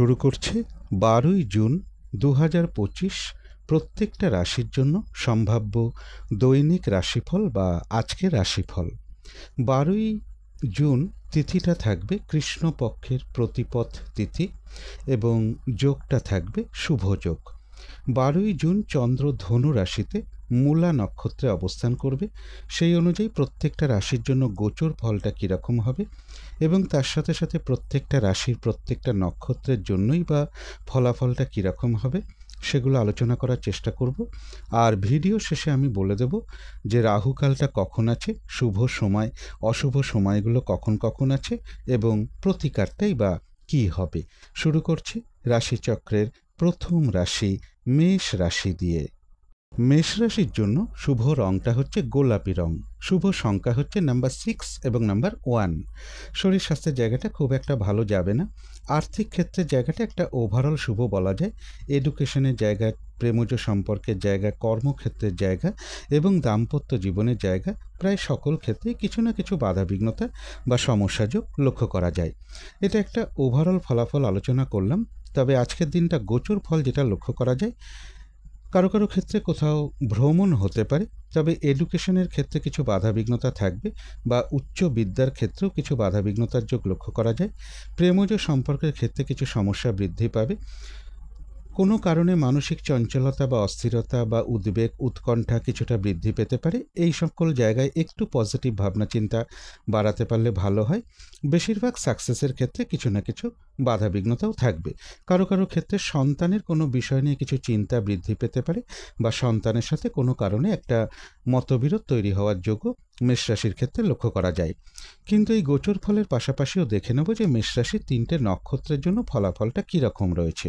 শুরু করছে 12ই জুন 2025 প্রত্যেকটা রাশির জন্য সম্ভাব্য দৈনিক রাশিফল বা আজকের রাশিফল। 12ই জুন তিথিটা থাকবে কৃষ্ণপক্ষের প্রতিপদ তিথি এবং যোগটা থাকবে শুভ যোগ। 12ই জুন চন্দ্র ধনু রাশিতে মূলা নক্ষত্রে অবস্থান করবে। সেই অনুযায়ী প্রত্যেকটা রাশির জন্য গোচর ফলটা কীরকম হবে এবং তার সাথে সাথে প্রত্যেকটা রাশির প্রত্যেকটা নক্ষত্রের জন্যই বা ফলাফলটা কীরকম হবে সেগুলো আলোচনা করার চেষ্টা করব। আর ভিডিও শেষে আমি বলে দেব যে রাহুকালটা কখন আছে, শুভ সময় অশুভ সময়গুলো কখন কখন আছে এবং প্রতিকারটাই বা কী হবে। শুরু করছি রাশিচক্রের প্রথম রাশি মেষ রাশি দিয়ে। মেষ রাশির জন্য শুভ রংটা হচ্ছে গোলাপি রং, শুভ সংখ্যা হচ্ছে নাম্বার 6 এবং নাম্বার 1। শরীর স্বাস্থ্যের জায়গাটা খুব একটা ভালো যাবে না। আর্থিক ক্ষেত্রের জায়গাটা একটা ওভারঅল শুভ বলা যায়। এডুকেশনের জায়গা, প্রেমজ সম্পর্কের জায়গা, কর্মক্ষেত্রের জায়গা এবং দাম্পত্য জীবনের জায়গা প্রায় সকল ক্ষেত্রেই কিছু না কিছু বাধাবিঘ্নতা বা সমস্যাযোগ লক্ষ্য করা যায়। এটা একটা ওভারঅল ফলাফল আলোচনা করলাম। তবে আজকের দিনটা গোচর ফল যেটা লক্ষ্য করা যায়, কারো কারো ক্ষেত্রে কোথাও ভ্রমণ হতে পারে, তবে এডুকেশনের ক্ষেত্রে কিছু বাধাবিঘ্নতা থাকবে বা উচ্চ বিদ্যার ক্ষেত্রেও কিছু বাধাবিঘ্নতার যোগ লক্ষ্য করা যায়। প্রেমজ সম্পর্কের ক্ষেত্রে কিছু সমস্যা বৃদ্ধি পাবে। কোনো কারণে মানসিক চঞ্চলতা বা অস্থিরতা বা উদ্বেগ উৎকণ্ঠা কিছুটা বৃদ্ধি পেতে পারে। এই সকল জায়গায় একটু পজিটিভ ভাবনা চিন্তা বাড়াতে পারলে ভালো হয়। বেশিরভাগ সাকসেসের ক্ষেত্রে কিছু না কিছু বাধাবিঘ্নতাও থাকবে। কারো কারো ক্ষেত্রে সন্তানের কোনো বিষয় নিয়ে কিছু চিন্তা বৃদ্ধি পেতে পারে বা সন্তানের সাথে কোনো কারণে একটা মতবিরোধ তৈরি হওয়ার যোগও মেষ রাশির ক্ষেত্রে লক্ষ্য করা যায়। কিন্তু এই গোচর ফলের পাশাপাশিও দেখে নেব যে মেষ রাশির 3টে নক্ষত্রের জন্য ফলাফলটা কীরকম রয়েছে।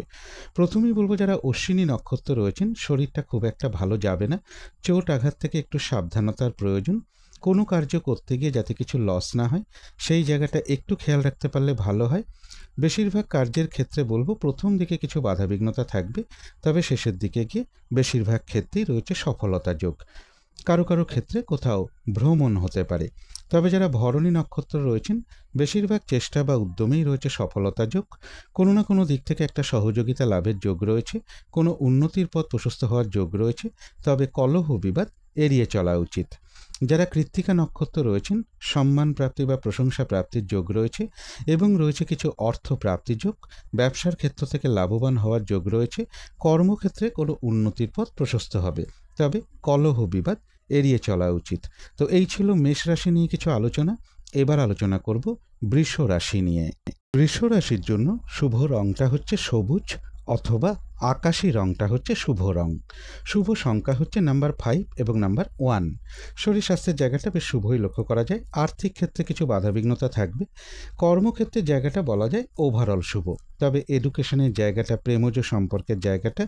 প্রথমেই বলবো, যারা অশ্বিনী নক্ষত্র রয়েছেন শরীরটা খুব একটা ভালো যাবে না। চোট আঘাত থেকে একটু সাবধানতার প্রয়োজন। কোনো কার্য করতে গিয়ে যাতে কিছু লস না হয় সেই জায়গাটা একটু খেয়াল রাখতে পারলে ভালো হয়। বেশিরভাগ কার্যের ক্ষেত্রে বলবো প্রথম দিকে কিছু বাধাবিঘ্নতা থাকবে, তবে শেষের দিকে গিয়ে বেশিরভাগ ক্ষেত্রেই রয়েছে সফলতা যোগ। কারো কারো ক্ষেত্রে কোথাও ভ্রমণ হতে পারে। তবে যারা ভরণী নক্ষত্র রয়েছেন বেশিরভাগ চেষ্টা বা উদ্যমেই রয়েছে সফলতা যোগ। কোনো না কোনো দিক থেকে একটা সহযোগিতা লাভের যোগ রয়েছে, কোনো উন্নতির পথ প্রশস্ত হওয়ার যোগ রয়েছে। তবে কলহ বিবাদ এড়িয়ে চলা উচিত। যারা কৃত্তিকা নক্ষত্র রয়েছেন সম্মান প্রাপ্তি বা প্রশংসা প্রাপ্তির যোগ রয়েছে এবং রয়েছে কিছু অর্থ প্রাপ্তি যোগ। ব্যবসার ক্ষেত্র থেকে লাভবান হওয়ার যোগ রয়েছে। কর্মক্ষেত্রে কোনো উন্নতির পথ প্রশস্ত হবে, তবে কলহ বিবাদ এড়িয়ে চলা উচিত। তো এই ছিল মেষ রাশি নিয়ে কিছু আলোচনা। এবার আলোচনা করব বৃষ রাশি নিয়ে। বৃষ রাশির জন্য শুভ রংটা হচ্ছে সবুজ অথবা আকাশী রংটা হচ্ছে শুভ রং। শুভ সংখ্যা হচ্ছে নাম্বার 5 এবং নাম্বার 1। শরীর স্বাস্থ্যের জায়গাটা বেশ শুভই লক্ষ্য করা যায়। আর্থিক ক্ষেত্রে কিছু বাধাবিঘ্নতা থাকবে। কর্মক্ষেত্রের জায়গাটা বলা যায় ওভারঅল শুভ, তবে এডুকেশনের জায়গাটা, প্রেমজ সম্পর্কের জায়গাটা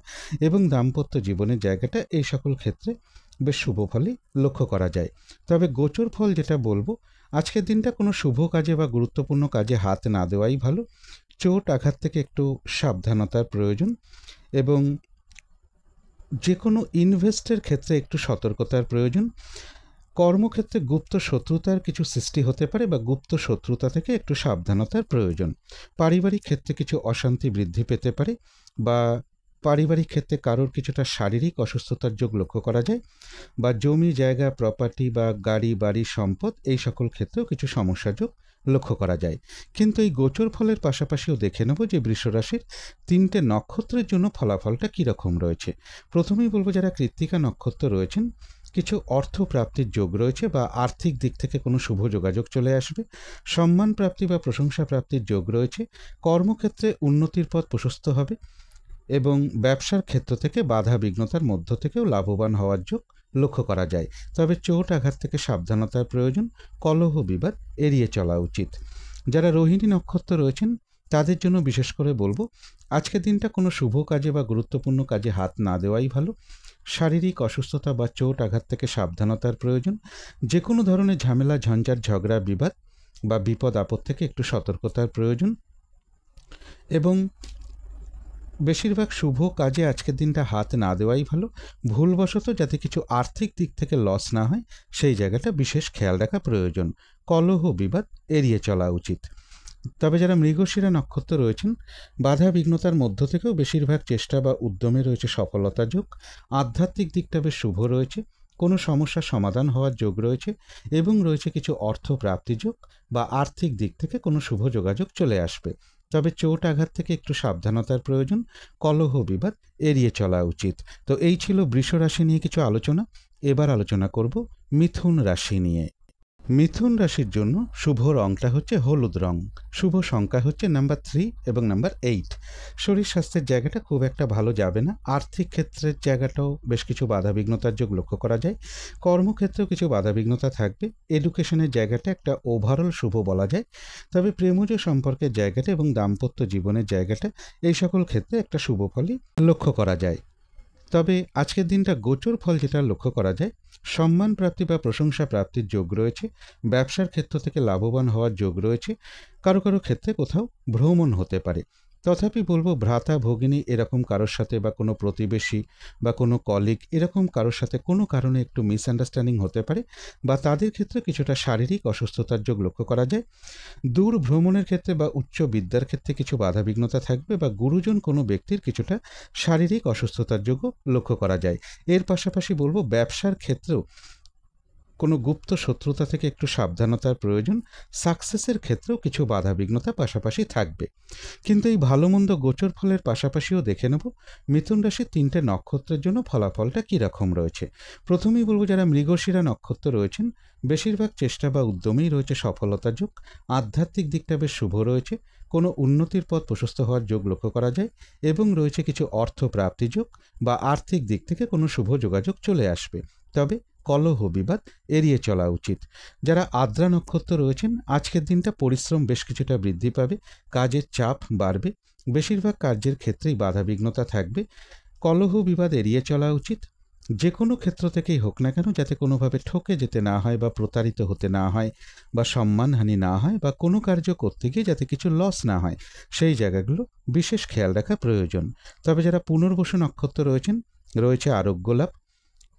এবং দাম্পত্য জীবনের জায়গাটা এই সকল ক্ষেত্রে বেশ শুভ ফলই লক্ষ্য করা যায়। তবে গোচর ফল যেটা বলবো, আজকের দিনটা কোনো শুভ কাজে বা গুরুত্বপূর্ণ কাজে হাত না দেওয়াই ভালো। চোট আঘাত থেকে একটু সাবধানতার প্রয়োজন এবং যে কোনো ইনভেস্টের ক্ষেত্রে একটু সতর্কতার প্রয়োজন। কর্মক্ষেত্রে গুপ্ত শত্রুতার কিছু সৃষ্টি হতে পারে বা গুপ্ত শত্রুতা থেকে একটু সাবধানতার প্রয়োজন। পারিবারিক ক্ষেত্রে কিছু অশান্তি বৃদ্ধি পেতে পারে বা পারিবারিক ক্ষেত্রে কারোর কিছুটা শারীরিক অসুস্থতার যোগ লক্ষ্য করা যায় বা জমি জায়গা প্রপার্টি বা গাড়ি বাড়ি সম্পদ এই সকল ক্ষেত্রেও কিছু সমস্যা যোগ লক্ষ্য করা যায়। কিন্তু এই গোচর ফলের পাশাপাশিও দেখে নেব যে বৃষ রাশির 3টে নক্ষত্রের জন্য ফলাফলটা কীরকম রয়েছে। প্রথমেই বলবো, যারা কৃত্তিকা নক্ষত্র রয়েছেন কিছু অর্থ প্রাপ্তির যোগ রয়েছে বা আর্থিক দিক থেকে কোনো শুভ যোগাযোগ চলে আসবে। সম্মান প্রাপ্তি বা প্রশংসা প্রাপ্তির যোগ রয়েছে। কর্মক্ষেত্রে উন্নতির পথ প্রশস্ত হবে এবং ব্যবসার ক্ষেত্র থেকে বাধা বিঘ্নতার মধ্য থেকেও লাভবান হওয়ার যোগ লক্ষ্য করা যায়। তবে চোট আঘাত থেকে সাবধানতার প্রয়োজন। কলহ বিবাদ এড়িয়ে চলা উচিত। যারা রোহিণী নক্ষত্র রয়েছেন তাদের জন্য বিশেষ করে বলবো, আজকের দিনটা কোনো শুভ কাজে বা গুরুত্বপূর্ণ কাজে হাত না দেওয়াই ভালো। শারীরিক অসুস্থতা বা চোট আঘাত থেকে সাবধানতার প্রয়োজন। যে কোনো ধরনের ঝামেলা ঝঞ্ঝাট ঝগড়া বিবাদ বা বিপদ আপদ থেকে একটু সতর্কতার প্রয়োজন এবং বেশিরভাগ শুভ কাজে আজকের দিনটা হাত না দেওয়াই ভালো। ভুলবশত যাতে কিছু আর্থিক দিক থেকে লস না হয় সেই জায়গাটা বিশেষ খেয়াল রাখা প্রয়োজন। কলহ বিবাদ এড়িয়ে চলা উচিত। তবে যারা মৃগশিরা নক্ষত্র রয়েছেন, বাধা বিঘ্নতার মধ্য থেকেও বেশিরভাগ চেষ্টা বা উদ্যমে রয়েছে সফলতা যোগ। আধ্যাত্মিক দিকটা বেশ শুভ রয়েছে, কোনো সমস্যার সমাধান হওয়ার যোগ রয়েছে এবং রয়েছে কিছু অর্থ প্রাপ্তি যোগ বা আর্থিক দিক থেকে কোনো শুভ যোগাযোগ চলে আসবে। তবে চোট আঘাত থেকে একটু সাবধানতার প্রয়োজন, কলহ বিবাদ এড়িয়ে চলা উচিত। তো এই ছিল বৃষ রাশি নিয়ে কিছু আলোচনা। এবার আলোচনা করব মিথুন রাশি নিয়ে। মিথুন রাশির জন্য শুভ রংটা হচ্ছে হলুদ রং, শুভ সংখ্যা হচ্ছে নাম্বার 3 এবং নাম্বার 8। শরীর স্বাস্থ্যের জায়গাটা খুব একটা ভালো যাবে না। আর্থিক ক্ষেত্রের জায়গাটাও বেশ কিছু বাধাবিঘ্নতার যোগ লক্ষ্য করা যায়। কর্মক্ষেত্রেও কিছু বাধাবিঘ্নতা থাকবে। এডুকেশনের জায়গাটা একটা ওভারঅল শুভ বলা যায়। তবে প্রেমজ সম্পর্কের জায়গাটা এবং দাম্পত্য জীবনের জায়গাটা এই সকল ক্ষেত্রে একটা শুভ ফলই লক্ষ্য করা যায়। তবে আজকের দিনটা গোচর ফল যেটা লক্ষ্য করা যায়, সম্মান প্রাপ্তি বা প্রশংসা প্রাপ্তির যোগ রয়েছে। ব্যবসার ক্ষেত্র থেকে লাভবান হওয়ার যোগ রয়েছে। কারো কারো ক্ষেত্রে কোথাও ভ্রমণ হতে পারে। তথাপি বলবো ভ্রাতা ভগিনী এরকম কারোর সাথে বা কোনো প্রতিবেশী বা কোনো কলিগ এরকম কারোর সাথে কোনো কারণে একটু মিসআন্ডারস্ট্যান্ডিং হতে পারে বা তাদের ক্ষেত্রে কিছুটা শারীরিক অসুস্থতার যোগ লক্ষ্য করা যায়। দূর ভ্রমণের ক্ষেত্রে বা উচ্চ বিদ্যার ক্ষেত্রে কিছু বাধাবিঘ্নতা থাকবে বা গুরুজন কোনো ব্যক্তির কিছুটা শারীরিক অসুস্থতার যোগও লক্ষ্য করা যায়। এর পাশাপাশি বলবো ব্যবসার ক্ষেত্রেও কোনো গুপ্ত শত্রুতা থেকে একটু সাবধানতার প্রয়োজন। সাকসেসের ক্ষেত্রেও কিছু বাধাবিঘ্নতা পাশাপাশি থাকবে। কিন্তু এই ভালো মন্দ গোচর ফলের পাশাপাশিও দেখে নেব মিথুন রাশির 3টে নক্ষত্রের জন্য ফলাফলটা কীরকম রয়েছে। প্রথমেই বলবো যারা মৃগশিরা নক্ষত্র রয়েছেন, বেশিরভাগ চেষ্টা বা উদ্যমেই রয়েছে সফলতা যোগ। আধ্যাত্মিক দিকটা বেশ শুভ রয়েছে, কোনো উন্নতির পথ প্রশস্ত হওয়ার যোগ লক্ষ্য করা যায় এবং রয়েছে কিছু অর্থ প্রাপ্তি যোগ বা আর্থিক দিক থেকে কোনো শুভ যোগাযোগ চলে আসবে। তবে কলহ বিবাদ এড়িয়ে চলা উচিত। যারা আদ্রা নক্ষত্র রয়েছেন, আজকের দিনটা পরিশ্রম বেশ কিছুটা বৃদ্ধি পাবে, কাজের চাপ বাড়বে, বেশিরভাগ কার্যের ক্ষেত্রেই বাধাবিঘ্নতা থাকবে। কলহ বিবাদ এড়িয়ে চলা উচিত। যে কোনো ক্ষেত্র থেকেই হোক না কেন, যাতে কোনোভাবে ঠকে যেতে না হয় বা প্রতারিত হতে না হয় বা সম্মানহানি না হয় বা কোনো কার্য করতে গিয়ে যাতে কিছু লস না হয়, সেই জায়গাগুলো বিশেষ খেয়াল রাখা প্রয়োজন। তবে যারা পুনর্বসু নক্ষত্র রয়েছেন, রয়েছে আরোগ্য লাভ,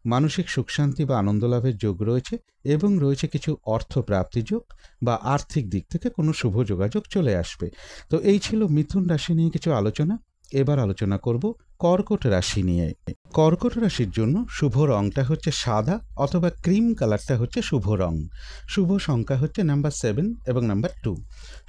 মানসিক সুখ শান্তি বা আনন্দ লাভের যোগ রয়েছে এবং রয়েছে কিছু অর্থ প্রাপ্তি যোগ বা আর্থিক দিক থেকে কোনো শুভ যোগাযোগ চলে আসবে। তো এই ছিল মিথুন রাশি নিয়ে কিছু আলোচনা। এবার আলোচনা করব কর্কট রাশি নিয়ে। কর্কট রাশির জন্য শুভ রংটা হচ্ছে সাদা অথবা ক্রিম কালারটা হচ্ছে শুভ রং। শুভ সংখ্যা হচ্ছে নাম্বার 7 এবং নাম্বার 2।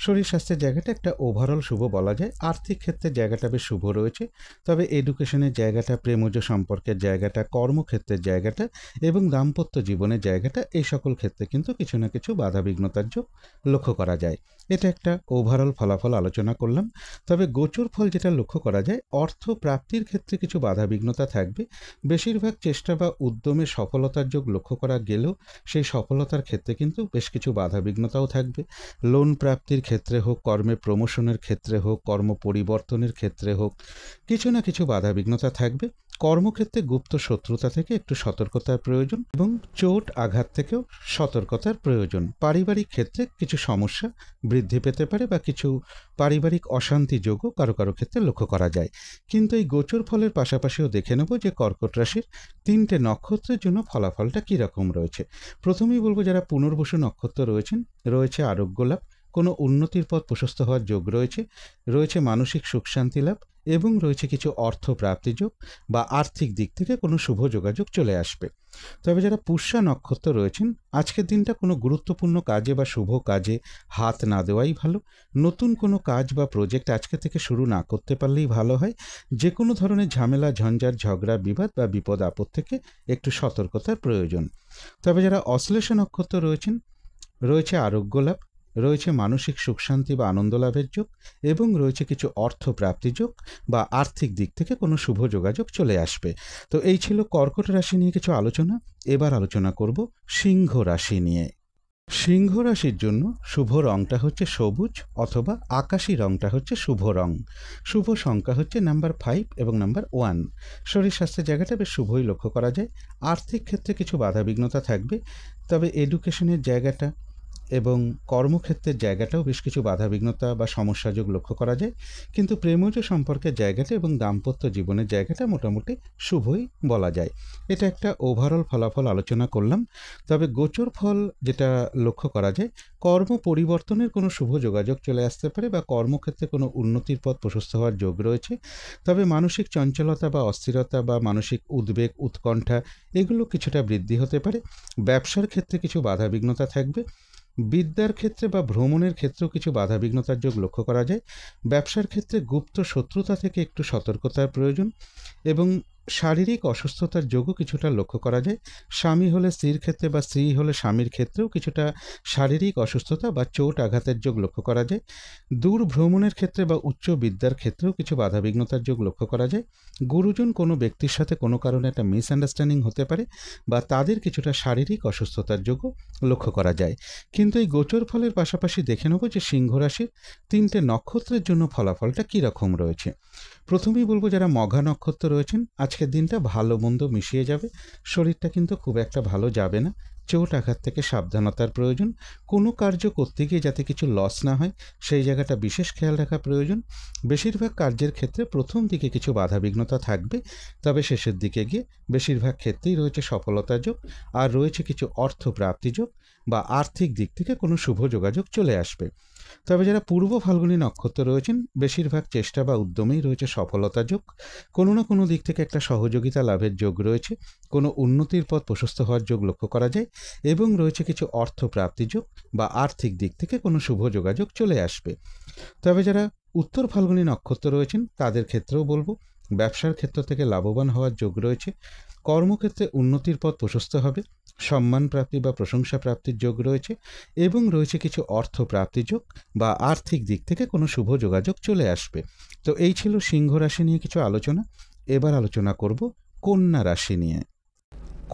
শরীর স্বাস্থ্যের জায়গাটা একটা ওভারঅল শুভ বলা যায়। আর্থিক ক্ষেত্রের জায়গাটা বেশ শুভ রয়েছে। তবে এডুকেশনের জায়গাটা, প্রেমজ সম্পর্কের জায়গাটা, কর্মক্ষেত্রের জায়গাটা এবং দাম্পত্য জীবনের জায়গাটা, এই সকল ক্ষেত্রে কিন্তু কিছু না কিছু বাধাবিঘ্নতার যোগ লক্ষ্য করা যায়। এটা একটা ওভারঅল ফলাফল আলোচনা করলাম। তবে গোচর ফল যেটা লক্ষ্য করা যায়, অর্থ প্রাপ্তির ক্ষেত্রে কিছু বাধাবিঘ্নতা থাকবে। বেশিরভাগ চেষ্টা বা উদ্যমে সফলতার যোগ লক্ষ্য করা গেলেও সেই সফলতার ক্ষেত্রে কিন্তু বেশ কিছু বাধাবিঘ্নতাও থাকবে। লোন প্রাপ্তির ক্ষেত্রে হোক, কর্মে প্রমোশনের ক্ষেত্রে হোক, কর্ম পরিবর্তনের ক্ষেত্রে হোক, কিছু না কিছু বাধাবিঘ্নতা থাকবে। কর্মক্ষেত্রে গুপ্ত শত্রুতা থেকে একটু সতর্কতার প্রয়োজন এবং চোট আঘাত থেকেও সতর্কতার প্রয়োজন। পারিবারিক ক্ষেত্রে কিছু সমস্যা বৃদ্ধি পেতে পারে বা কিছু পারিবারিক অশান্তি যোগও কারো কারো ক্ষেত্রে লক্ষ্য করা যায়। কিন্তু এই গোচর ফলের পাশাপাশিও দেখে নেব যে কর্কট রাশির 3টে নক্ষত্রের জন্য ফলাফলটা কীরকম রয়েছে। প্রথমেই বলবো যারা পুনর্বসু নক্ষত্র রয়েছেন, রয়েছে আরোগ্য লাভ, কোনো উন্নতির পথ প্রশস্ত হওয়ার যোগ রয়েছে, রয়েছে মানসিক সুখ শান্তি লাভ এবং রয়েছে কিছু অর্থ প্রাপ্তি যোগ বা আর্থিক দিক থেকে কোনো শুভ যোগাযোগ চলে আসবে। তবে যারা পুষ্যা নক্ষত্র রয়েছেন, আজকের দিনটা কোনো গুরুত্বপূর্ণ কাজে বা শুভ কাজে হাত না দেওয়াই ভালো। নতুন কোনো কাজ বা প্রজেক্ট আজকে থেকে শুরু না করতে পারলেই ভালো হয়। যে কোনো ধরনের ঝামেলা, ঝঞ্ঝাট, ঝগড়া, বিবাদ বা বিপদ আপদ থেকে একটু সতর্কতার প্রয়োজন। তবে যারা অশ্লেষা নক্ষত্র রয়েছেন, রয়েছে আরোগ্য লাভ, রয়েছে মানসিক সুখ শান্তি বা আনন্দ লাভের যোগ এবং রয়েছে কিছু অর্থ প্রাপ্তি যোগ বা আর্থিক দিক থেকে কোনো শুভ যোগাযোগ চলে আসবে। তো এই ছিল কর্কট রাশি নিয়ে কিছু আলোচনা। এবার আলোচনা করব সিংহ রাশি নিয়ে। সিংহ রাশির জন্য শুভ রংটা হচ্ছে সবুজ অথবা আকাশি রংটা হচ্ছে শুভ রং। শুভ সংখ্যা হচ্ছে নাম্বার 5 এবং নাম্বার 1। শরীর স্বাস্থ্যের জায়গাটা বেশ শুভই লক্ষ্য করা যায়। আর্থিক ক্ষেত্রে কিছু বাধাবিঘ্নতা থাকবে। তবে এডুকেশনের জায়গাটা, এবং কর্মক্ষেত্রের জায়গাটাও বেশ কিছু বাধাবিঘ্নতা বা সমস্যাযোগ লক্ষ্য করা যায়, কিন্তু প্রেমজ সম্পর্কের জায়গাটা এবং দাম্পত্য জীবনের জায়গাটা মোটামুটি শুভই বলা যায়। এটা একটা ওভারঅল ফলাফল আলোচনা করলাম। তবে গোচর ফল যেটা লক্ষ্য করা যায়, কর্ম পরিবর্তনের কোনো শুভ যোগাযোগ চলে আসতে পারে বা কর্মক্ষেত্রে কোনো উন্নতির পথ প্রশস্ত হওয়ার যোগ রয়েছে। তবে মানসিক চঞ্চলতা বা অস্থিরতা বা মানসিক উদ্বেগ, উৎকণ্ঠা এগুলো কিছুটা বৃদ্ধি হতে পারে। ব্যবসার ক্ষেত্রে কিছু বাধাবিঘ্নতা থাকবে। বিদ্যার ক্ষেত্রে বা ভ্রমণের ক্ষেত্রেও কিছু বাধাবিঘ্নতার যোগ লক্ষ্য করা যায়। ব্যবসার ক্ষেত্রে গুপ্ত শত্রুতা থেকে একটু সতর্কতার প্রয়োজন এবং শারীরিক অসুস্থতার যোগও কিছুটা লক্ষ্য করা যায়। স্বামী হলে স্ত্রীর ক্ষেত্রে বা স্ত্রী হলে স্বামীর ক্ষেত্রেও কিছুটা শারীরিক অসুস্থতা বা চোট আঘাতের যোগ লক্ষ্য করা যায়। দূর ভ্রমণের ক্ষেত্রে বা উচ্চ বিদ্যার ক্ষেত্রেও কিছু বাধাবিঘ্নতার যোগ লক্ষ্য করা যায়। গুরুজন কোনো ব্যক্তির সাথে কোনো কারণে একটা মিসআন্ডারস্ট্যান্ডিং হতে পারে বা তাদের কিছুটা শারীরিক অসুস্থতার যোগও লক্ষ্য করা যায়। কিন্তু এই গোচর ফলের পাশাপাশি দেখে নেব যে সিংহ রাশির 3টে নক্ষত্রের জন্য ফলাফলটা কী রকম রয়েছে। প্রথমেই বলবো, যারা মঘা নক্ষত্র রয়েছেন, আজকের দিনটা ভালো মন্দ মিশিয়ে যাবে। শরীরটা কিন্তু খুব একটা ভালো যাবে না। চোট আঘাত থেকে সাবধানতার প্রয়োজন। কোনো কার্য করতে গিয়ে যাতে কিছু লস না হয় সেই জায়গাটা বিশেষ খেয়াল রাখা প্রয়োজন। বেশিরভাগ কার্যের ক্ষেত্রে প্রথম দিকে কিছু বাধাবিঘ্নতা থাকবে, তবে শেষের দিকে গিয়ে বেশিরভাগ ক্ষেত্রেই রয়েছে সফলতার যোগ, আর রয়েছে কিছু অর্থ প্রাপ্তি যোগ বা আর্থিক দিক থেকে কোনো শুভ যোগাযোগ চলে আসবে। তবে যারা পূর্ব ফাল্গুনী নক্ষত্র রয়েছেন, বেশিরভাগ চেষ্টা বা উদ্যমেই রয়েছে সফলতা যোগ। কোনো না কোনো দিক থেকে একটা সহযোগিতা লাভের যোগ রয়েছে। কোনো উন্নতির পথ প্রশস্ত হওয়ার যোগ লক্ষ্য করা যায় এবং রয়েছে কিছু অর্থ প্রাপ্তি যোগ বা আর্থিক দিক থেকে কোনো শুভ যোগাযোগ চলে আসবে। তবে যারা উত্তর ফাল্গুনী নক্ষত্র রয়েছেন, তাদের ক্ষেত্রেও বলবো, ব্যবসার ক্ষেত্র থেকে লাভবান হওয়ার যোগ রয়েছে। কর্মক্ষেত্রে উন্নতির পথ প্রশস্ত হবে। সম্মান প্রাপ্তি বা প্রশংসা প্রাপ্তির যোগ রয়েছে এবং রয়েছে কিছু অর্থ প্রাপ্তি যোগ বা আর্থিক দিক থেকে কোনো শুভ যোগাযোগ চলে আসবে। তো এই ছিল সিংহ রাশি নিয়ে কিছু আলোচনা। এবার আলোচনা করব কন্যা রাশি নিয়ে।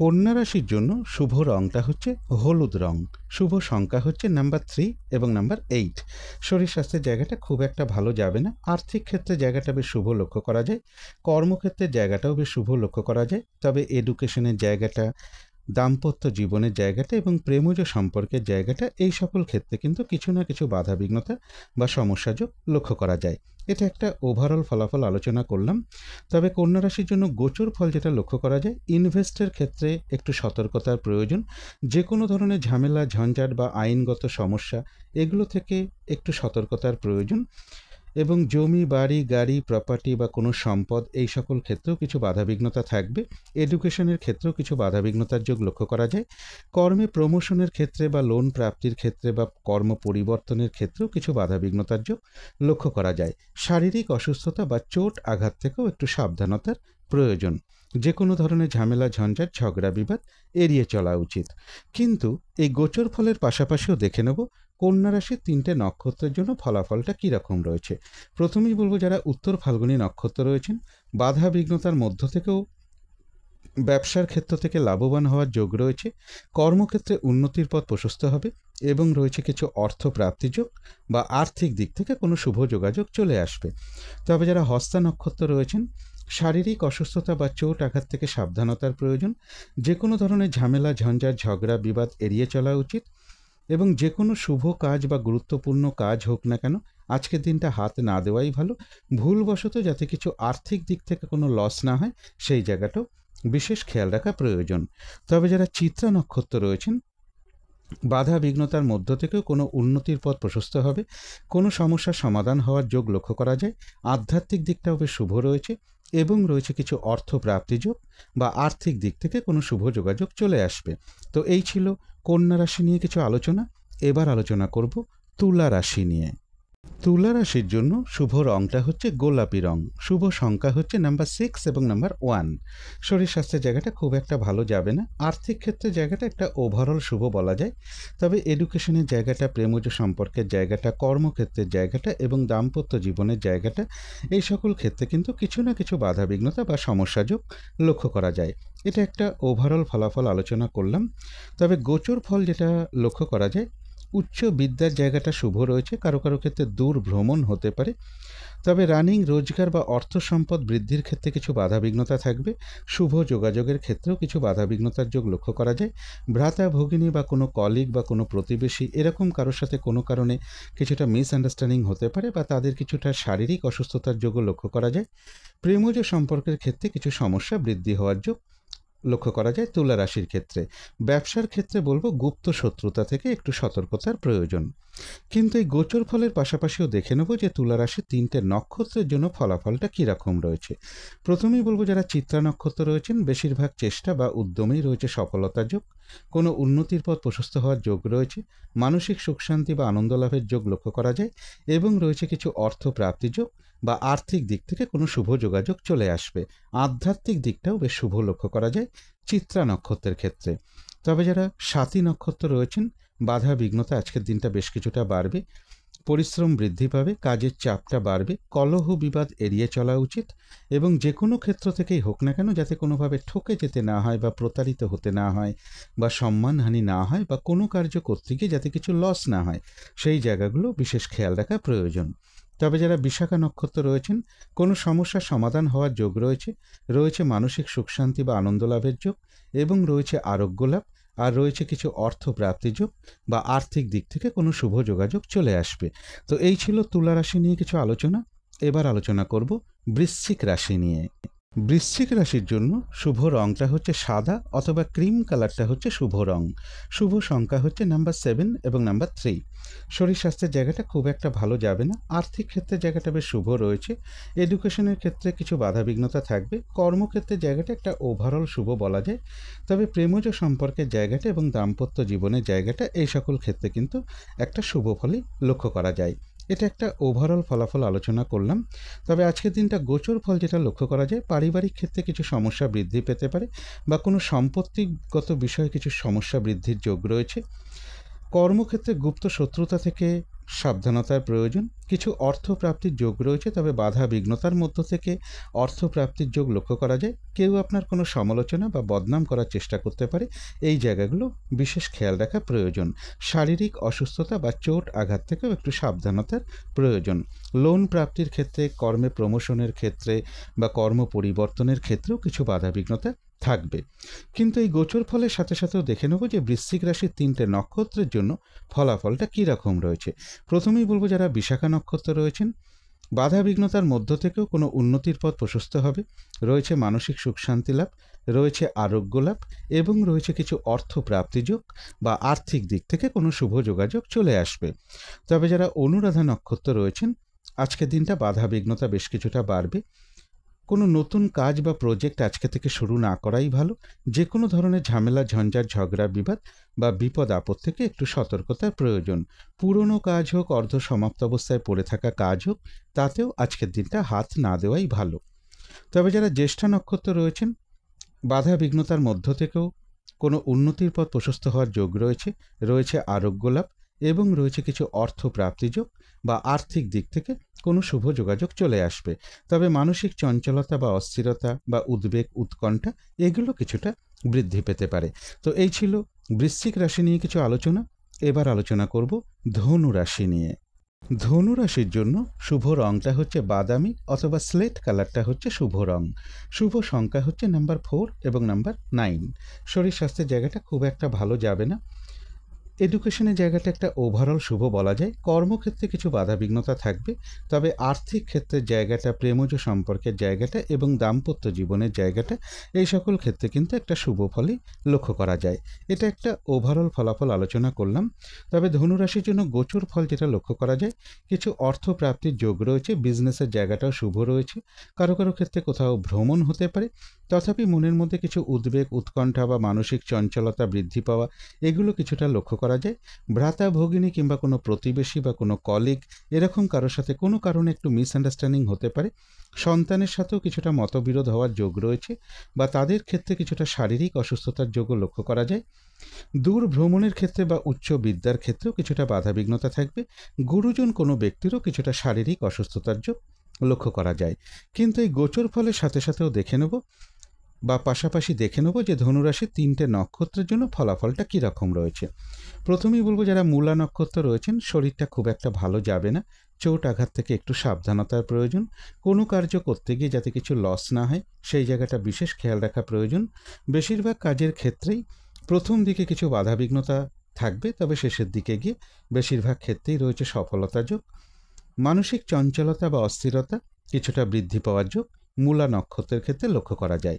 কন্যা রাশির জন্য শুভ রংটা হচ্ছে হলুদ রং। শুভ সংখ্যা হচ্ছে নাম্বার 3 এবং নাম্বার 8। শরীর স্বাস্থ্যের জায়গাটা খুব একটা ভালো যাবে না। আর্থিক ক্ষেত্রে জায়গাটা বেশ শুভ লক্ষ্য করা যায়। কর্মক্ষেত্রের জায়গাটাও বেশ শুভ লক্ষ্য করা যায়। তবে এডুকেশনের জায়গাটা, দাম্পত্য জীবনের জায়গাটা এবং প্রেমজ সম্পর্কের জায়গাটা, এই সকল ক্ষেত্রে কিন্তু কিছু না কিছু বাধাবিঘ্নতা বা সমস্যাযোগ লক্ষ্য করা যায়। এটা একটা ওভারঅল ফলাফল আলোচনা করলাম। তবে কন্যা রাশির জন্য গোচর ফল যেটা লক্ষ্য করা যায়, ইনভেস্টের ক্ষেত্রে একটু সতর্কতার প্রয়োজন। যে কোনো ধরনের ঝামেলা, ঝঞ্ঝাট বা আইনগত সমস্যা এগুলো থেকে একটু সতর্কতার প্রয়োজন। এবং জমি, বাড়ি, গাড়ি, প্রপার্টি বা কোনো সম্পদ এই সকল ক্ষেত্রেও কিছু বাধাবিঘ্নতা থাকবে। এডুকেশনের ক্ষেত্রেও কিছু বাধাবিঘ্নতার যোগ লক্ষ্য করা যায়। কর্মে প্রমোশনের ক্ষেত্রে বা লোন প্রাপ্তির ক্ষেত্রে বা কর্ম পরিবর্তনের ক্ষেত্রেও কিছু বাধাবিঘ্নতার যোগ লক্ষ্য করা যায়। শারীরিক অসুস্থতা বা চোট আঘাত থেকেও একটু সাবধানতার প্রয়োজন। যে কোনো ধরনের ঝামেলা, ঝঞ্ঝাট, ঝগড়া, বিবাদ এড়িয়ে চলা উচিত। কিন্তু এই গোচর ফলের পাশাপাশিও দেখে নেব কন্যা রাশির 3টে নক্ষত্রের জন্য ফলাফলটা কীরকম রয়েছে। প্রথমেই বলবো, যারা উত্তর ফাল্গুনী নক্ষত্র রয়েছেন, বাধা বিঘ্নতার মধ্য থেকেও ব্যবসার ক্ষেত্র থেকে লাভবান হওয়ার যোগ রয়েছে। কর্মক্ষেত্রে উন্নতির পথ প্রশস্ত হবে এবং রয়েছে কিছু অর্থ প্রাপ্তি যোগ বা আর্থিক দিক থেকে কোনো শুভ যোগাযোগ চলে আসবে। তবে যারা হস্তা নক্ষত্র রয়েছেন, শারীরিক অসুস্থতা বা চোট আঘাত থেকে সাবধানতার প্রয়োজন। যে কোনো ধরনের ঝামেলা, ঝঞ্ঝাট, ঝগড়া, বিবাদ এড়িয়ে চলা উচিত এবং যে কোনো শুভ কাজ বা গুরুত্বপূর্ণ কাজ হোক না কেন, আজকের দিনটা হাত না দেওয়াই ভালো। ভুলবশত যাতে কিছু আর্থিক দিক থেকে কোনো লস না হয় সেই জায়গাটাও বিশেষ খেয়াল রাখা প্রয়োজন। তবে যারা চিত্রা নক্ষত্র রয়েছেন, বাধা বিঘ্নতার মধ্য থেকেও কোনো উন্নতির পথ প্রশস্ত হবে। কোনো সমস্যার সমাধান হওয়ার যোগ লক্ষ্য করা যায়। আধ্যাত্মিক দিকটাও বেশ শুভ রয়েছে এবং রয়েছে কিছু অর্থ প্রাপ্তি যোগ বা আর্থিক দিক থেকে কোনো শুভ যোগাযোগ চলে আসবে। তো এই ছিল কন্যা রাশি নিয়ে কিছু আলোচনা। এবার আলোচনা করব তুলা রাশি নিয়ে। তুলা রাশির জন্য শুভ রংটা হচ্ছে গোলাপি রং। শুভ সংখ্যা হচ্ছে নাম্বার 6 এবং নাম্বার 1। শরীর স্বাস্থ্যের জায়গাটা খুব একটা ভালো যাবে না। আর্থিক ক্ষেত্রে জায়গাটা একটা ওভারঅল শুভ বলা যায়। তবে এডুকেশনের জায়গাটা, প্রেমজ সম্পর্কের জায়গাটা, কর্মক্ষেত্রের জায়গাটা এবং দাম্পত্য জীবনের জায়গাটা, এই সকল ক্ষেত্রে কিন্তু কিছু না কিছু বাধাবিঘ্নতা বা সমস্যাযোগ লক্ষ্য করা যায়। এটা একটা ওভারঅল ফলাফল আলোচনা করলাম। তবে গোচর ফল যেটা লক্ষ্য করা যায়, উচ্চ বিদ্যার জায়গাটা শুভ রয়েছে, কারো কারো ক্ষেত্রে দূর ভ্রমণ হতে পারে। তবে রানিং, রোজগার বা অর্থ সম্পদ বৃদ্ধির ক্ষেত্রে কিছু বাধাবিঘ্নতা থাকবে। শুভ যোগাযোগের ক্ষেত্রেও কিছু বাধাবিঘ্নতার যোগ লক্ষ্য করা যায়। ভ্রাতা, ভগিনী বা কোনো কলিগ বা কোনো প্রতিবেশী এরকম কারোর সাথে কোনো কারণে কিছুটা মিসআন্ডারস্ট্যান্ডিং হতে পারে বা তাদের কিছুটা শারীরিক অসুস্থতার যোগও লক্ষ্য করা যায়। প্রেমজ সম্পর্কের ক্ষেত্রে কিছু সমস্যা বৃদ্ধি হওয়ার যোগ লক্ষ্য করা যায় তুলা রাশির ক্ষেত্রে। ব্যবসার ক্ষেত্রে বলবো গুপ্ত শত্রুতা থেকে একটু সতর্কতার প্রয়োজন। কিন্তু এই গোচর ফলের পাশাপাশিও দেখে নেব যে তুলা রাশির 3টে নক্ষত্রের জন্য ফলাফলটা কীরকম রয়েছে। প্রথমেই বলবো যারা চিত্রা নক্ষত্র রয়েছেন, বেশিরভাগ চেষ্টা বা উদ্যমেই রয়েছে সফলতার যোগ, কোনো উন্নতির পথ প্রশস্ত হওয়ার যোগ রয়েছে, মানসিক সুখ শান্তি বা আনন্দ লাভের যোগ লক্ষ্য করা যায় এবং রয়েছে কিছু অর্থ প্রাপ্তি যোগ বা আর্থিক দিক থেকে কোনো শুভ যোগাযোগ চলে আসবে। আধ্যাত্মিক দিকটাও বেশ শুভ লক্ষ্য করা যায় চিত্রা নক্ষত্রের ক্ষেত্রে। তবে যারা স্বাতী নক্ষত্র রয়েছেন, বাধা বিঘ্নতা আজকের দিনটা বেশ কিছুটা বাড়বে, পরিশ্রম বৃদ্ধি পাবে, কাজের চাপটা বাড়বে, কলহ বিবাদ এড়িয়ে চলা উচিত এবং যে কোনো ক্ষেত্র থেকেই হোক না কেন যাতে কোনোভাবে ঠকে যেতে না হয় বা প্রতারিত হতে না হয় বা সম্মানহানি না হয় বা কোনো কার্য করতে গিয়ে যাতে কিছু লস না হয়, সেই জায়গাগুলো বিশেষ খেয়াল রাখা প্রয়োজন। তবে যারা বিশাখা নক্ষত্র রয়েছেন, কোনো সমস্যার সমাধান হওয়ার যোগ রয়েছে, রয়েছে মানসিক সুখ শান্তি বা আনন্দ লাভের যোগ এবং রয়েছে আরোগ্য লাভ, আর রয়েছে কিছু অর্থ প্রাপ্তি যোগ বা আর্থিক দিক থেকে কোনো শুভ যোগাযোগ চলে আসবে। তো এই ছিল তুলা রাশি নিয়ে কিছু আলোচনা। এবার আলোচনা করব বৃশ্চিক রাশি নিয়ে। বৃশ্চিক রাশির জন্য শুভ রংটা হচ্ছে সাদা অথবা ক্রিম কালারটা হচ্ছে শুভ রং। শুভ সংখ্যা হচ্ছে নাম্বার 7 এবং নাম্বার 3। শরীর স্বাস্থ্যের জায়গাটা খুব একটা ভালো যাবে না। আর্থিক ক্ষেত্রে জায়গাটা বেশ শুভ রয়েছে। এডুকেশনের ক্ষেত্রে কিছু বাধাবিঘ্নতা থাকবে। কর্মক্ষেত্রের জায়গাটা একটা ওভারঅল শুভ বলা যায়। তবে প্রেমজ সম্পর্কের জায়গাটা এবং দাম্পত্য জীবনের জায়গাটা এই সকল ক্ষেত্রে কিন্তু একটা শুভ ফলই লক্ষ্য করা যায়। এটা একটা ওভারঅল ফলাফল আলোচনা করলাম। তবে আজকের দিনটা গোচর ফল যেটা লক্ষ্য করা যায়, পারিবারিক ক্ষেত্রে কিছু সমস্যা বৃদ্ধি পেতে পারে বা কোনো সম্পত্তিগত বিষয়ে কিছু সমস্যা বৃদ্ধির যোগ রয়েছে। কর্মক্ষেত্রে গুপ্ত শত্রুতা থেকে সাবধানতার প্রয়োজন। কিছু অর্থ প্রাপ্তির যোগ রয়েছে, তবে বাধা বিঘ্নতার মধ্য থেকে অর্থ প্রাপ্তির যোগ লক্ষ্য করা যায়। কেউ আপনার কোনো সমালোচনা বা বদনাম করার চেষ্টা করতে পারে, এই জায়গাগুলো বিশেষ খেয়াল রাখা প্রয়োজন। শারীরিক অসুস্থতা বা চোট আঘাত থেকেও একটু সাবধানতার প্রয়োজন। লোন প্রাপ্তির ক্ষেত্রে, কর্মে প্রমোশনের ক্ষেত্রে বা কর্ম পরিবর্তনের ক্ষেত্রেও কিছু বাধা বিঘ্নতা থাকবে। কিন্তু এই গোচর ফলের সাথে সাথেও দেখে নেব যে বৃশ্চিক রাশির 3টে নক্ষত্রের জন্য ফলাফলটা কী রকম রয়েছে। প্রথমেই বলবো যারা বিশাখা নক্ষত্র রয়েছেন, বাধা বিঘ্নতার মধ্য থেকেও কোনো উন্নতির পথ প্রশস্ত হবে, রয়েছে মানসিক সুখ শান্তি লাভ, রয়েছে আরোগ্য লাভ এবং রয়েছে কিছু অর্থ প্রাপ্তিযোগ বা আর্থিক দিক থেকে কোনো শুভ যোগাযোগ চলে আসবে। তবে যারা অনুরাধা নক্ষত্র রয়েছেন, আজকের দিনটা বাধা বিঘ্নতা বেশ কিছুটা বাড়বে। কোনো নতুন কাজ বা প্রজেক্ট আজকে থেকে শুরু না করাই ভালো। যে কোনো ধরনের ঝামেলা, ঝঞ্ঝাট, ঝগড়া, বিবাদ বা বিপদ আপদ থেকে একটু সতর্কতার প্রয়োজন। পুরনো কাজ হোক, অর্ধ সমাপ্ত অবস্থায় পড়ে থাকা কাজ হোক, তাতেও আজকের দিনটা হাত না দেওয়াই ভালো। তবে যারা জ্যেষ্ঠা নক্ষত্র রয়েছেন, বাধা বিঘ্নতার মধ্য থেকেও কোনো উন্নতির পথ প্রশস্ত হওয়ার যোগ রয়েছে, রয়েছে আরোগ্য লাভ এবং রয়েছে কিছু অর্থ প্রাপ্তিযোগ বা আর্থিক দিক থেকে কোনো শুভ যোগাযোগ চলে আসবে। তবে মানসিক চঞ্চলতা বা অস্থিরতা বা উদ্বেগ, উৎকণ্ঠা এগুলো কিছুটা বৃদ্ধি পেতে পারে। তো এই ছিল বৃশ্চিক রাশি নিয়ে কিছু আলোচনা। এবার আলোচনা করব ধনু রাশি নিয়ে। ধনু রাশির জন্য শুভ রংটা হচ্ছে বাদামি অথবা স্লেট কালারটা হচ্ছে শুভ রং। শুভ সংখ্যা হচ্ছে নাম্বার 4 এবং নাম্বার 9। শরীর স্বাস্থ্যের জায়গাটা খুব একটা ভালো যাবে না। এডুকেশনের জায়গাটা একটা ওভারঅল শুভ বলা যায়। কর্মক্ষেত্রে কিছু বাধাবিঘ্নতা থাকবে, তবে আর্থিক ক্ষেত্রের জায়গাটা, প্রেমজ সম্পর্কের জায়গাটা এবং দাম্পত্য জীবনের জায়গাটা, এই সকল ক্ষেত্রে কিন্তু একটা শুভ ফলই লক্ষ্য করা যায়। এটা একটা ওভারঅল ফলাফল আলোচনা করলাম। তবে ধনুরাশির জন্য গোচর ফল যেটা লক্ষ্য করা যায়, কিছু অর্থ প্রাপ্তির যোগ রয়েছে, বিজনেসের জায়গাটাও শুভ রয়েছে, কারো কারো ক্ষেত্রে কোথাও ভ্রমণ হতে পারে। তথাপি মনের মধ্যে কিছু উদ্বেগ, উৎকণ্ঠা বা মানসিক চঞ্চলতা বৃদ্ধি পাওয়া এগুলো কিছুটা লক্ষ্য করা যায়। ভ্রাতা, ভগিনী কিংবা কোনো প্রতিবেশী বা কোনো কলিগ এরকম কারোর সাথে কোনো কারণে একটু মিসআন্ডারস্ট্যান্ডিং হতে পারে। সন্তানের সাথেও কিছুটা মতবিরোধ হওয়ার যোগ রয়েছে বা তাদের ক্ষেত্রে কিছুটা শারীরিক অসুস্থতার যোগও লক্ষ্য করা যায়। দূর ভ্রমণের ক্ষেত্রে বা উচ্চ বিদ্যার ক্ষেত্রেও কিছুটা বাধাবিঘ্নতা থাকবে। গুরুজন কোনো ব্যক্তিরও কিছুটা শারীরিক অসুস্থতার যোগ লক্ষ্য করা যায়। কিন্তু এই গোচর ফলের সাথে সাথেও দেখে নেব বা পাশাপাশি দেখে নেব যে ধনুরাশির 3টে নক্ষত্রের জন্য ফলাফলটা কীরকম রয়েছে। প্রথমেই বলবো যারা মূলা নক্ষত্র রয়েছেন শরীরটা খুব একটা ভালো যাবে না, চোট আঘাত থেকে একটু সাবধানতার প্রয়োজন। কোনো কার্য করতে গিয়ে যাতে কিছু লস না হয় সেই জায়গাটা বিশেষ খেয়াল রাখা প্রয়োজন। বেশিরভাগ কাজের ক্ষেত্রেই প্রথম দিকে কিছু বাধাবিঘ্নতা থাকবে, তবে শেষের দিকে গিয়ে বেশিরভাগ ক্ষেত্রেই রয়েছে সফলতা যোগ। মানসিক চঞ্চলতা বা অস্থিরতা কিছুটা বৃদ্ধি পাওয়ার যোগ মূলা নক্ষত্রের ক্ষেত্রে লক্ষ্য করা যায়।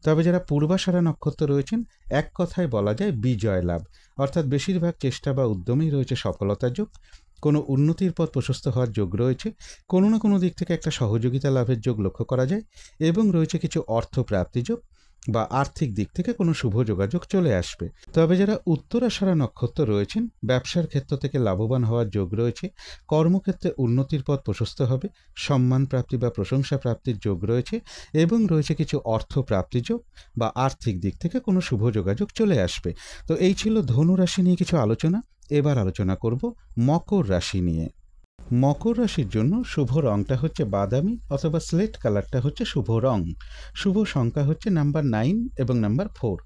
তবে যারা পূর্বাষাঢ়া নক্ষত্র রয়েছেন এক কথায় বলা যায় বিজয় লাভ, অর্থাৎ বেশিরভাগ চেষ্টা বা উদ্যমেই রয়েছে সফলতা যোগ। কোনো উন্নতির পথ প্রশস্ত হওয়ার যোগ রয়েছে, কোনো না কোনো দিক থেকে একটা সহযোগিতা লাভের যোগ লক্ষ্য করা যায় এবং রয়েছে কিছু অর্থ প্রাপ্তি যোগ বা আর্থিক দিক থেকে কোনো শুভ যোগাযোগ চলে আসবে। তবে যারা উত্তরাষাঢ়া নক্ষত্র রয়েছেন ব্যবসার ক্ষেত্র থেকে লাভবান হওয়ার যোগ রয়েছে, কর্মক্ষেত্রে উন্নতির পথ প্রশস্ত হবে, সম্মান প্রাপ্তি বা প্রশংসা প্রাপ্তির যোগ রয়েছে এবং রয়েছে কিছু অর্থ প্রাপ্তি যোগ বা আর্থিক দিক থেকে কোনো শুভ যোগাযোগ চলে আসবে। তো এই ছিল ধনু রাশি নিয়ে কিছু আলোচনা। এবার আলোচনা করব মকর রাশি নিয়ে। মকর রাশির জন্য শুভ রংটা হচ্ছে বাদামি অথবা স্লেট কালারটা হচ্ছে শুভ রং। শুভ সংখ্যা হচ্ছে নাম্বার 9 এবং নাম্বার 4।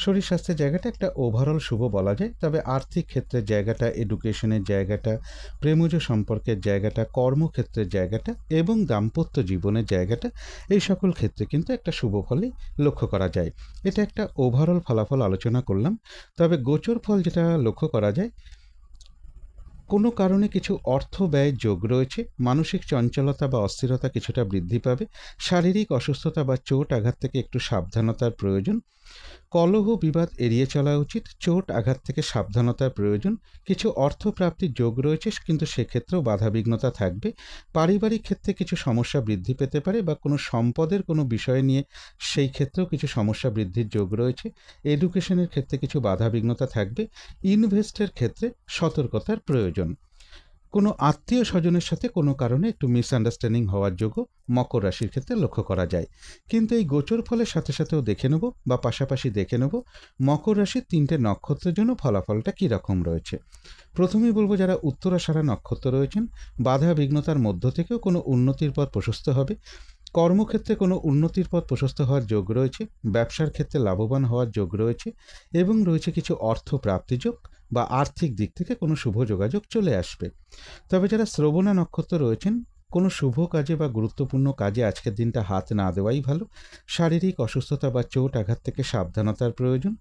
শরীর স্বাস্থ্যের জায়গাটা একটা ওভারঅল শুভ বলা যায়, তবে আর্থিক ক্ষেত্রের জায়গাটা, এডুকেশনের জায়গাটা, প্রেমজ সম্পর্কের জায়গাটা, কর্মক্ষেত্রের জায়গাটা এবং দাম্পত্য জীবনের জায়গাটা, এই সকল ক্ষেত্রে কিন্তু একটা শুভ ফলই লক্ষ্য করা যায়। এটা একটা ওভারঅল ফলাফল আলোচনা করলাম। তবে গোচর ফল যেটা লক্ষ্য করা যায়, কোনো কারণে কিছু অর্থ ব্যয়ের যোগ রয়েছে, মানসিক চঞ্চলতা বা অস্থিরতা কিছুটা বৃদ্ধি পাবে, শারীরিক অসুস্থতা বা চোট আঘাত থেকে একটু সাবধানতার প্রয়োজন। কলহ বিবাদ এড়িয়ে চলা উচিত, চোট আঘাত থেকে সাবধানতার প্রয়োজন। কিছু অর্থ প্রাপ্তির যোগ রয়েছে কিন্তু সেক্ষেত্রেও বাধাবিঘ্নতা থাকবে। পারিবারিক ক্ষেত্রে কিছু সমস্যা বৃদ্ধি পেতে পারে বা কোনো সম্পদের কোনো বিষয় নিয়ে সেই ক্ষেত্রেও কিছু সমস্যা বৃদ্ধির যোগ রয়েছে। এডুকেশনের ক্ষেত্রে কিছু বাধাবিঘ্নতা থাকবে। ইনভেস্টের ক্ষেত্রে সতর্কতার প্রয়োজন। কোনো আত্মীয় স্বজনের সাথে কোনো কারণে একটু মিসআন্ডারস্ট্যান্ডিং হওয়ার যোগও মকর রাশির ক্ষেত্রে লক্ষ্য করা যায়। কিন্তু এই গোচর ফলের সাথে সাথেও দেখে নেব বা পাশাপাশি দেখে নেব মকর রাশির 3টে নক্ষত্রের জন্য ফলাফলটা কী রকম রয়েছে। প্রথমেই বলবো যারা উত্তরাষাঢ়া নক্ষত্র রয়েছেন বাধা বিঘ্নতার মধ্য থেকেও কোনো উন্নতির পথ প্রশস্ত হবে। কর্মক্ষেত্রে কোনো উন্নতির পথ প্রশস্ত হওয়ার যোগ রয়েছে, ব্যবসার ক্ষেত্রে লাভবান হওয়ার যোগ রয়েছে এবং রয়েছে কিছু অর্থ প্রাপ্তি যোগ বা আর্থিক দিক থেকে কোনো শুভ যোগাযোগ চলে আসবে। তবে যারা শ্রবণা নক্ষত্র রয়েছেন কোনো শুভ কাজে বা গুরুত্বপূর্ণ কাজে আজকের দিনটা হাত না দেওয়াই ভালো। শারীরিক অসুস্থতা বা চোট আঘাত থেকে সাবধানতার প্রয়োজন।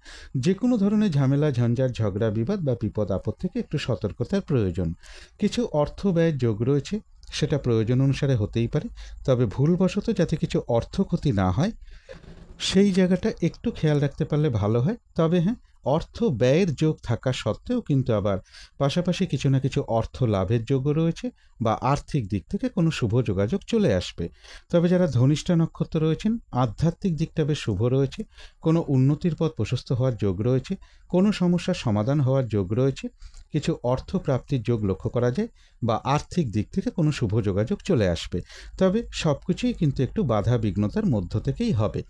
যে কোনো ধরনের ঝামেলা, ঝঞ্ঝাট, ঝগড়া, বিবাদ বা বিপদ আপদ থেকে একটু সতর্কতার প্রয়োজন। কিছু অর্থ ব্যয়ের যোগ রয়েছে, সেটা প্রয়োজন অনুসারে হতেই পারে, তবে ভুলবশত যাতে কিছু অর্থ ক্ষতি না হয় সেই জায়গাটা একটু খেয়াল রাখতে পারলে ভালো হয়। তবে হ্যাঁ, অর্থ ব্যয়ের যোগ থাকা সত্ত্বেও কিন্তু আবার পাশাপাশি কিছু না কিছু অর্থ লাভের যোগও রয়েছে বা আর্থিক দিক থেকে কোনো শুভ যোগাযোগ চলে আসবে। তবে যারা ধনিষ্ঠা নক্ষত্র রয়েছেন আধ্যাত্মিক দিকটা বেশ শুভ রয়েছে, কোনো উন্নতির পথ প্রশস্ত হওয়ার যোগ রয়েছে, কোনো সমস্যার সমাধান হওয়ার যোগ রয়েছে, কিছু অর্থ প্রাপ্তির যোগ লক্ষ্য করা যায় বা আর্থিক দিক থেকে কোনো শুভ যোগাযোগ চলে আসবে। তবে সব কিছুই কিন্তু একটু বাধা বিঘ্নতার মধ্য থেকেই হবে।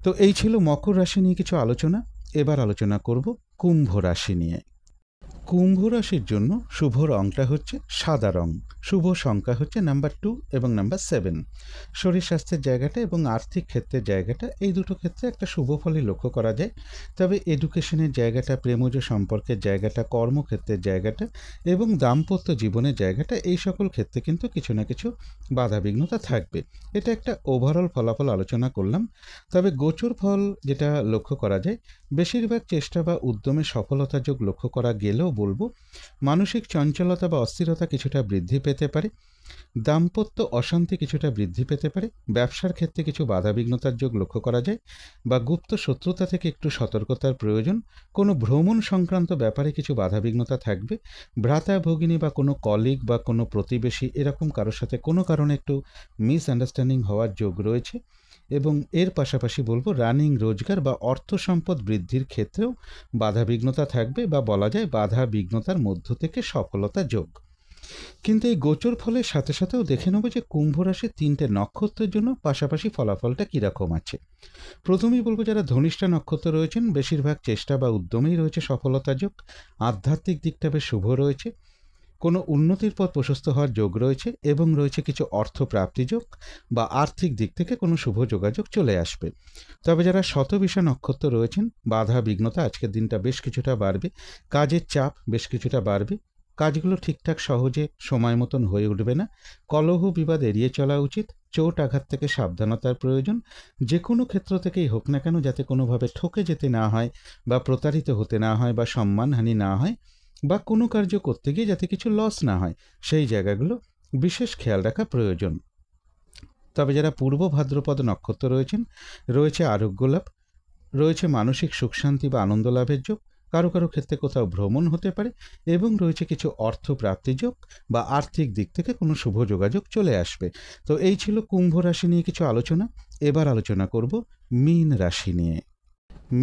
তো এই ছিল মকর রাশি নিয়ে কিছু আলোচনা। এবার আলোচনা করব কুম্ভ রাশি নিয়ে। কুম্ভ রাশির জন্য শুভ রংটা হচ্ছে সাদা রং। শুভ সংখ্যা হচ্ছে নাম্বার 2 এবং নাম্বার 7। শরীর স্বাস্থ্যের জায়গাটা এবং আর্থিক ক্ষেত্রের জায়গাটা, এই দুটো ক্ষেত্রে একটা শুভ ফলই লক্ষ্য করা যায়। তবে এডুকেশনের জায়গাটা, প্রেমজ সম্পর্কের জায়গাটা, কর্মক্ষেত্রের জায়গাটা এবং দাম্পত্য জীবনের জায়গাটা, এই সকল ক্ষেত্রে কিন্তু কিছু না কিছু বাধাবিঘ্নতা থাকবে। এটা একটা ওভারঅল ফলাফল আলোচনা করলাম। তবে গোচর ফল যেটা লক্ষ্য করা যায়, বেশিরভাগ চেষ্টা বা উদ্যমে সফলতা যোগ লক্ষ্য করা গেলেও বলবো মানসিক চঞ্চলতা বা অস্থিরতা কিছুটা বৃদ্ধি পেতে পারে, দাম্পত্য অশান্তি কিছুটা বৃদ্ধি পেতে পারে, ব্যবসার ক্ষেত্রে কিছু বাধাবিঘ্নতার যোগ লক্ষ্য করা যায় বা গুপ্ত শত্রুতা থেকে একটু সতর্কতার প্রয়োজন। কোনো ভ্রমণ সংক্রান্ত ব্যাপারে কিছু বাধাবিঘ্নতা থাকবে। ভ্রাতা ভগিনী বা কোনো কলিগ বা কোনো প্রতিবেশী এরকম কারোর সাথে কোনো কারণে একটু মিসআন্ডারস্ট্যান্ডিং হওয়ার যোগ রয়েছে এবং এর পাশাপাশি বলবো রানিং রোজগার বা অর্থ সম্পদ বৃদ্ধির ক্ষেত্রেও বাধাবিঘ্নতা থাকবে বা বলা যায় বাধা বিঘ্নতার মধ্য থেকে সফলতা যোগ। কিন্তু এই গোচর ফলের সাথে সাথেও দেখে নেব যে কুম্ভ রাশির 3টে নক্ষত্রের জন্য পাশাপাশি ফলাফলটা কীরকম আছে। প্রথমেই বলবো যারা ধনিষ্ঠা নক্ষত্র রয়েছেন বেশিরভাগ চেষ্টা বা উদ্যমেই রয়েছে সফলতা যোগ। আধ্যাত্মিক দিকটা বেশ শুভ রয়েছে। কোনো উন্নতির পথ প্রশস্ত হওয়ার যোগ রয়েছে এবং রয়েছে কিছু অর্থ প্রাপ্তি যোগ বা আর্থিক দিক থেকে কোনো শুভ যোগাযোগ চলে আসবে। তবে যারা শতবিষা নক্ষত্র রয়েছেন, বাধা বিঘ্নতা আজকের দিনটা বেশ কিছুটা বাড়বে, কাজের চাপ বেশ কিছুটা বাড়বে, কাজগুলো ঠিকঠাক সহজে সময় মতন হয়ে উঠবে না, কলহ বিবাদ এড়িয়ে চলা উচিত, চোট আঘাত থেকে সাবধানতার প্রয়োজন, যে কোনো ক্ষেত্র থেকেই হোক না কেন যাতে কোনোভাবে ঠকে যেতে না হয় বা প্রতারিত হতে না হয় বা সম্মানহানি না হয় বা কোনো কার্য করতে গিয়ে যাতে কিছু লস না হয়, সেই জায়গাগুলো বিশেষ খেয়াল রাখা প্রয়োজন। তবে যারা পূর্ব ভাদ্রপদ নক্ষত্র রয়েছেন, রয়েছে আরোগ্য লাভ, রয়েছে মানসিক সুখ শান্তি বা আনন্দ লাভের যোগ, কারো কারো ক্ষেত্রে কোথাও ভ্রমণ হতে পারে এবং রয়েছে কিছু অর্থ প্রাপ্তি যোগ বা আর্থিক দিক থেকে কোনো শুভ যোগাযোগ চলে আসবে। তো এই ছিল কুম্ভ রাশি নিয়ে কিছু আলোচনা। এবার আলোচনা করব মীন রাশি নিয়ে।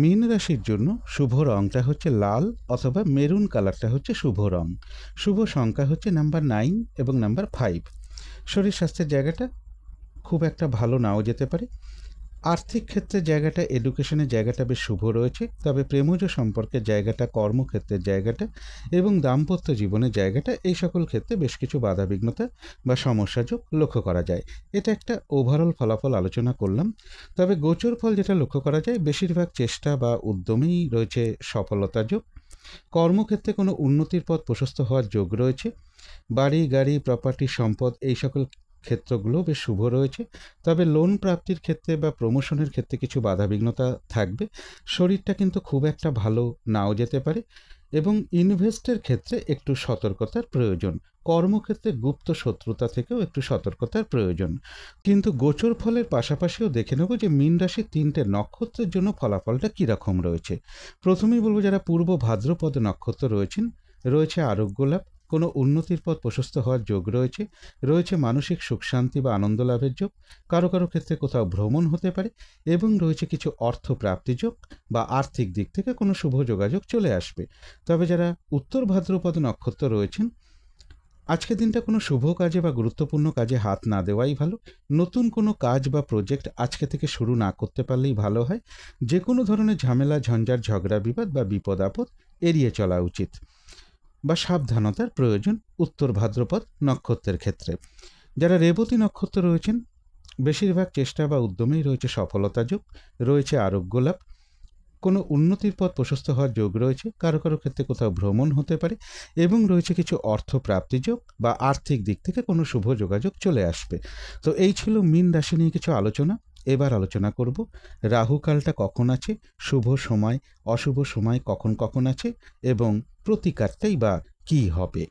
মীন রাশির জন্য শুভ রংটা হচ্ছে লাল অথবা মেরুন কালারটা হচ্ছে শুভ রং। শুভ সংখ্যা হচ্ছে নাম্বার 9 এবং নাম্বার 5। শরীর স্বাস্থ্যের জায়গাটা খুব একটা ভালো নাও যেতে পারে। আর্থিক ক্ষেত্রের জায়গাটা, এডুকেশনের জায়গাটা বেশ শুভ রয়েছে, তবে প্রেমজ সম্পর্কের জায়গাটা, কর্মক্ষেত্রের জায়গাটা এবং দাম্পত্য জীবনের জায়গাটা, এই সকল ক্ষেত্রে বেশ কিছু বাধাবিঘ্নতা বা সমস্যাযোগ লক্ষ্য করা যায়। এটা একটা ওভারঅল ফলাফল আলোচনা করলাম। তবে গোচর ফল যেটা লক্ষ্য করা যায়, বেশিরভাগ চেষ্টা বা উদ্যমেই রয়েছে সফলতা যোগ। কর্মক্ষেত্রে কোনো উন্নতির পথ প্রশস্ত হওয়ার যোগ রয়েছে। বাড়ি গাড়ি প্রপার্টি সম্পদ এই সকল ক্ষেত্রগুলো বেশ শুভ রয়েছে, তবে লোন প্রাপ্তির ক্ষেত্রে বা প্রমোশনের ক্ষেত্রে কিছু বাধাবিঘ্নতা থাকবে। শরীরটা কিন্তু খুব একটা ভালো নাও যেতে পারে এবং ইনভেস্টের ক্ষেত্রে একটু সতর্কতার প্রয়োজন। কর্মক্ষেত্রে গুপ্ত শত্রুতা থেকেও একটু সতর্কতার প্রয়োজন। কিন্তু গোচর ফলের পাশাপাশিও দেখে নেব যে মীন রাশির 3টে নক্ষত্রের জন্য ফলাফলটা কীরকম রয়েছে। প্রথমেই বলবো যারা পূর্ব ভাদ্রপদ নক্ষত্র রয়েছেন, রয়েছে আরোগ্য লাভ, কোনো উন্নতির পথ প্রশস্ত হওয়ার যোগ রয়েছে, রয়েছে মানসিক সুখ শান্তি বা আনন্দ লাভের যোগ, কারো কারো ক্ষেত্রে কোথাও ভ্রমণ হতে পারে এবং রয়েছে কিছু অর্থ প্রাপ্তি যোগ বা আর্থিক দিক থেকে কোনো শুভ যোগাযোগ চলে আসবে। তবে যারা উত্তর ভাদ্রপদ নক্ষত্র রয়েছেন, আজকের দিনটা কোনো শুভ কাজে বা গুরুত্বপূর্ণ কাজে হাত না দেওয়াই ভালো। নতুন কোনো কাজ বা প্রজেক্ট আজকে থেকে শুরু না করতে পারলেই ভালো হয়। যে কোনো ধরনের ঝামেলা, ঝঞ্ঝাট, ঝগড়া বিবাদ বা বিপদ আপদ এড়িয়ে চলা উচিত বা সাবধানতার প্রয়োজন উত্তর ভাদ্রপদ নক্ষত্রের ক্ষেত্রে। যারা রেবতী নক্ষত্র রয়েছেন, বেশিরভাগ চেষ্টা বা উদ্যমেই রয়েছে সফলতা যোগ, রয়েছে আরোগ্য লাভ, কোনো উন্নতির পথ প্রশস্ত হওয়ার যোগ রয়েছে, কারো কারো ক্ষেত্রে কোথাও ভ্রমণ হতে পারে এবং রয়েছে কিছু অর্থ প্রাপ্তি যোগ বা আর্থিক দিক থেকে কোনো শুভ যোগাযোগ চলে আসবে। তো এই ছিল মীন রাশি নিয়ে কিছু আলোচনা। এবার আলোচনা করব রাহুকালটা কখন আছে, শুভ সময় অশুভ সময় কখন কখন আছে এবং প্রতিকারটাই বা কী হবে।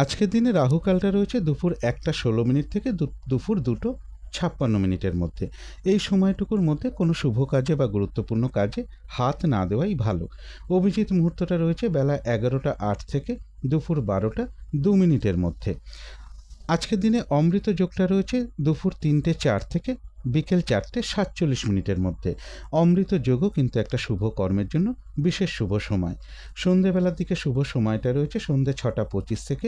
আজকের দিনে রাহুকালটা রয়েছে দুপুর 1:16 থেকে দুপুর 2:56 মধ্যে। এই সময়টুকুর মধ্যে কোনো শুভ কাজে বা গুরুত্বপূর্ণ কাজে হাত না দেওয়াই ভালো। অভিজিৎ মুহূর্তটা রয়েছে বেলা 11:08 থেকে দুপুর 12:02 মধ্যে। আজকের দিনে অমৃত যোগটা রয়েছে দুপুর 3:04 থেকে বিকেল 4:47 মধ্যে। অমৃত যোগও কিন্তু একটা শুভ কর্মের জন্য বিশেষ শুভ সময়। সন্ধেবেলার দিকে শুভ সময়টা রয়েছে সন্ধে 6:25 থেকে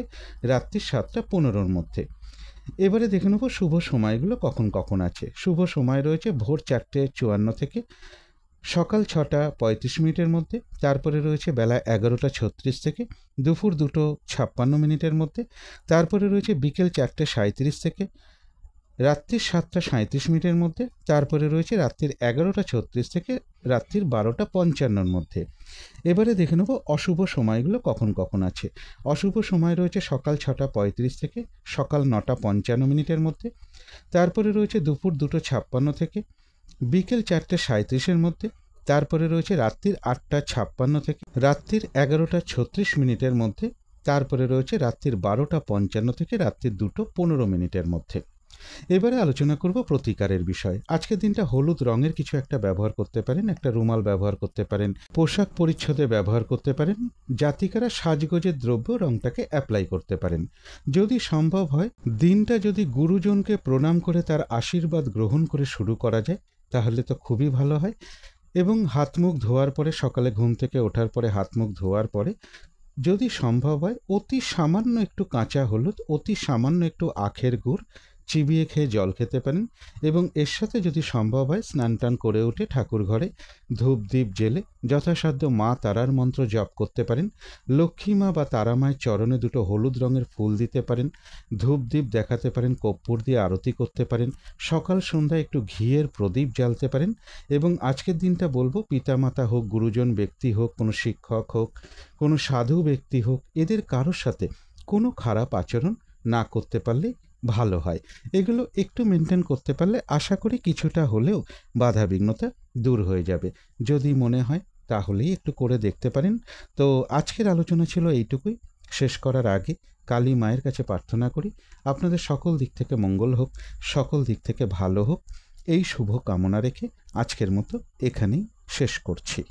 রাত্রি 7:15 মধ্যে। এবারে দেখে নেব শুভ সময়গুলো কখন কখন আছে। শুভ সময় রয়েছে ভোর 4:54 থেকে সকাল 6:35 মধ্যে। তারপরে রয়েছে বেলা 11:36 থেকে দুপুর 2:56 মধ্যে। তারপরে রয়েছে বিকেল 4:37 থেকে রাত্রি 7:37 মধ্যে। তারপরে রয়েছে রাত্রির 11:36 থেকে রাত্রির 12:55 মধ্যে। এবারে দেখে নেব অশুভ সময়গুলো কখন কখন আছে। অশুভ সময় রয়েছে সকাল 6:35 থেকে সকাল 9:55 মধ্যে। তারপরে রয়েছে দুপুর 2:56 থেকে বিকেল 4:37 মধ্যে। তারপরে রয়েছে রাত্রির 8:56 থেকে রাত্রির 11:36 মধ্যে। তারপরে রয়েছে রাত্রির 12:55 থেকে রাত্রির 2:15 মধ্যে। এবারে আলোচনা করব প্রতিকারের বিষয়। আজকের দিনটা হলুদ রঙের কিছু একটা ব্যবহার করতে পারেন, একটা রুমাল ব্যবহার করতে পারেন, পোশাক পরিচ্ছদে ব্যবহার করতে পারেন, জাতিকারা সাজগোজের দ্রব্য রঙটাকে অ্যাপ্লাই করতে পারেন। যদি সম্ভব হয় দিনটা যদি গুরুজনকে প্রণাম করে তার আশীর্বাদ গ্রহণ করে শুরু করা যায় তাহলে তো খুবই ভালো হয়। এবং হাত মুখ ধোয়ার পরে, সকালে ঘুম থেকে ওঠার পরে হাত মুখ ধোয়ার পরে যদি সম্ভব হয় অতি সামান্য একটু কাঁচা হলুদ, অতি সামান্য একটু আখের গুড় চিবিয়ে খেয়ে জল খেতে পারেন এবং এর সাথে যদি সম্ভব হয় স্নান টান করে উঠে ঠাকুর ঘরে ধূপ দ্বীপ জেলে যথাসাধ্য মা তারার মন্ত্র জপ করতে পারেন। লক্ষ্মী মা বা তারা মায়ের চরণে দুটো হলুদ রঙের ফুল দিতে পারেন, ধূপ দ্বীপ দেখাতে পারেন, কর্পূর দিয়ে আরতি করতে পারেন, সকাল সন্ধ্যায় একটু ঘিয়ের প্রদীপ জ্বালতে পারেন। এবং আজকের দিনটা বলবো পিতামাতা হোক, গুরুজন ব্যক্তি হোক, কোনো শিক্ষক হোক, কোনো সাধু ব্যক্তি হোক, এদের কারোর সাথে কোনো খারাপ আচরণ না করতে পারলে ভালো হয়। এগুলো একটু মেনটেন করতে পারলে আশা করি কিছুটা হলেও বাধাবিঘ্নতা দূর হয়ে যাবে। যদি মনে হয় তাহলেই একটু করে দেখতে পারেন। তো আজকের আলোচনা ছিল এইটুকুই। শেষ করার আগে কালী মায়ের কাছে প্রার্থনা করি আপনাদের সকল দিক থেকে মঙ্গল হোক, সকল দিক থেকে ভালো হোক, এই শুভ কামনা রেখে আজকের মতো এখানেই শেষ করছি।